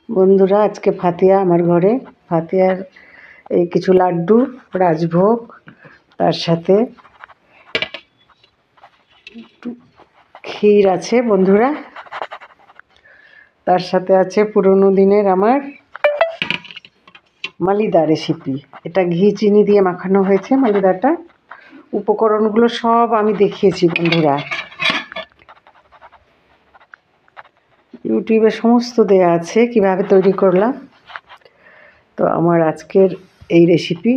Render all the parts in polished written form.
বন্ধুরা, আজকে ফাতিয়া আমার ঘরে। ফাতিয়ার এই কিছু লাড্ডু, রাজভোগ, তার সাথে ক্ষীর আছে বন্ধুরা। তার সাথে আছে পুরনো দিনের আমার মালিদা রেসিপি। এটা ঘি চিনি দিয়ে মাখানো হয়েছে মালিদাটা। উপকরণগুলো সব আমি দেখিয়েছি বন্ধুরা, ইউটিউবে সমস্ত দেয়া আছে কিভাবে তৈরি করলাম। তো আমার আজকের এই রেসিপি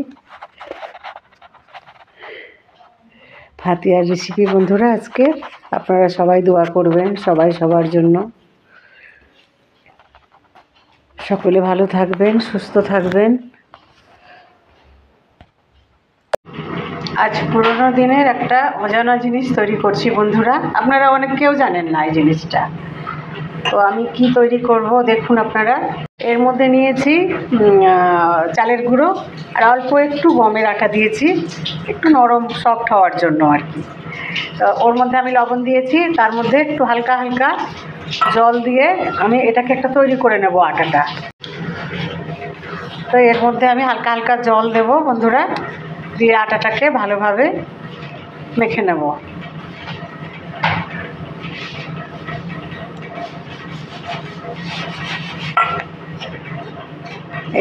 ফাতিয়ার রেসিপি বন্ধুরা। আজকে আপনারা সবাই দোয়া করবেন, সবাই সবার জন্য। সকলে ভালো থাকবেন, সুস্থ থাকবেন। আজ পুরোনো দিনের একটা অজানা জিনিস তৈরি করছি বন্ধুরা। আপনারা অনেকেও জানেন না এই জিনিসটা। তো আমি কি তৈরি করব দেখুন আপনারা। এর মধ্যে নিয়েছি চালের গুঁড়ো আর অল্প একটু গমের আটা দিয়েছি, একটু নরম সফট হওয়ার জন্য আর কি। তো ওর মধ্যে আমি লবণ দিয়েছি, তার মধ্যে একটু হালকা হালকা জল দিয়ে আমি এটাকে একটা তৈরি করে নেব আটাটা। তো এর মধ্যে আমি হালকা হালকা জল দেব বন্ধুরা, দিয়ে আটাটাকে ভালোভাবে মেখে নেব।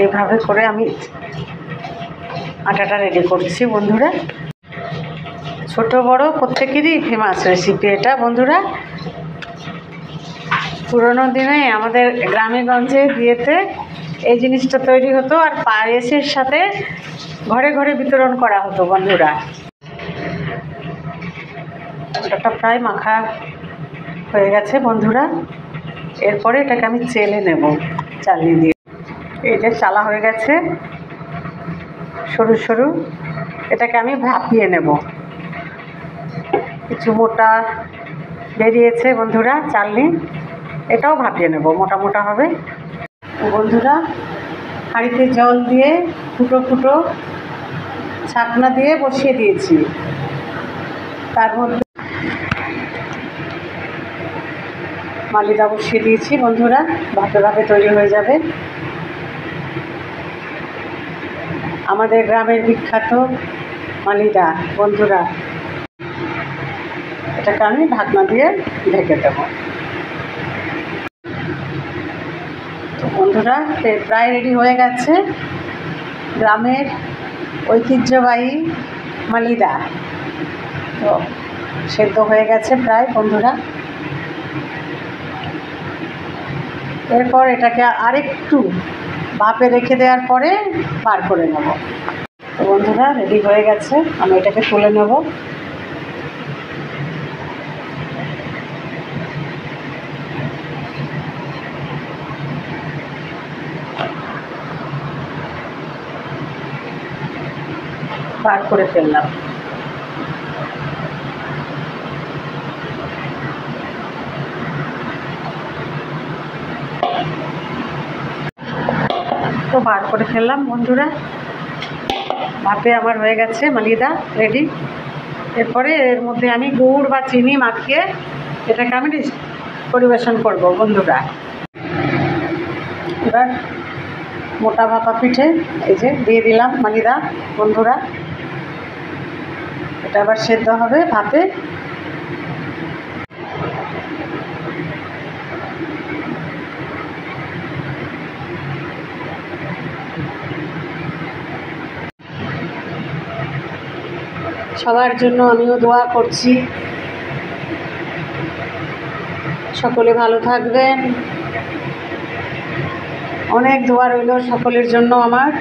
এইভাবে করে আমি আটাটা রেডি করছি বন্ধুরা। ছোট বড় প্রত্যেকেরই ফেমাস রেসিপি এটা বন্ধুরা। পুরোনো দিনে আমাদের গ্রামে গঞ্জে বিয়েতে এই জিনিসটা তৈরি হতো, আর পায়েসের সাথে ঘরে ঘরে বিতরণ করা হতো বন্ধুরা। আটাটা প্রায় মাখা হয়ে গেছে বন্ধুরা। এরপরে এটাকে আমি চেলে নেব চালনি দিয়ে। এই যে চালা হয়ে গেছে সরু সরু, এটাকে আমি ভাপিয়ে নেব। কিছু মোটা বেরিয়েছে বন্ধুরা চালনি, এটাও ভাপিয়ে নেব, মোটা মোটা হবে বন্ধুরা। হাঁড়িতে জল দিয়ে ফুটো ফুটো ছাকনা দিয়ে বসিয়ে দিয়েছি। তার মধ্যে মালিদা বসিয়ে দিয়েছি বন্ধুরা, ভাপে ভাপে তৈরি হয়ে যাবে। আমাদের গ্রামের বিখ্যাত মালিদা বন্ধুরা। এটাকে আমি ঢাকনা দিয়ে ঢেকে দেব। তো বন্ধুরা প্রায় রেডি হয়ে গেছে গ্রামের ঐতিহ্যবাহী মালিদা। তো সেদ্ধ হয়ে গেছে প্রায় বন্ধুরা। এরপর এটাকে আরেকটু ভাপে রেখে দেওয়ার পরে বার করে নেব। তো বন্ধুরা রেডি হয়ে গেছে, আমি এটাকে তুলে নেব। বার করে ফেললাম। তো বার করে ফেললাম বন্ধুরা, ভাপে আমার হয়ে গেছে মালিদা রেডি। এরপরে এর মধ্যে আমি গুড় বা চিনি মাখিয়ে এটাকে আমি পরিবেশন করব বন্ধুরা। এবার মোটা ভাপা পিঠে এই যে দিয়ে দিলাম মালিদা বন্ধুরা। এটা আবার সেদ্ধ হবে ভাপে। সবার জন্য আমিও দোয়া করছি, সকলে ভালো থাকবেন। অনেক দোয়া রইল সকলের জন্য আমার।